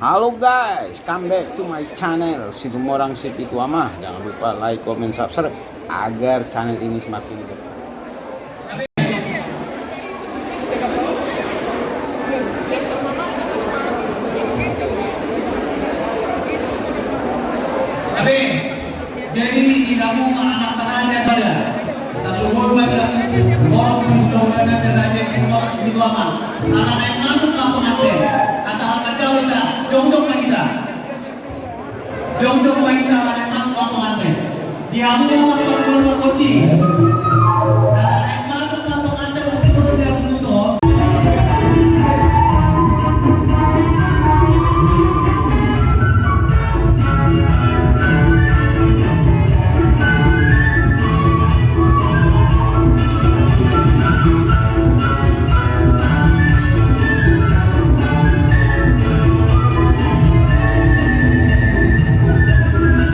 Halo guys, come back to my channel Situmorang Sipitu Amah. Jangan lupa like, comment, subscribe agar channel ini semakin berkembang. Amin. Jadi ilamu anak teraja pada terluhur pada orang mudah-mudahan dan raja Situmorang Sipitu Amah. Anak yang masuk kampung hati asal kacau kita jong-jong kita. Jong-jong kita anak yang masuk kampung hati. Diamu yang masuk perkoci.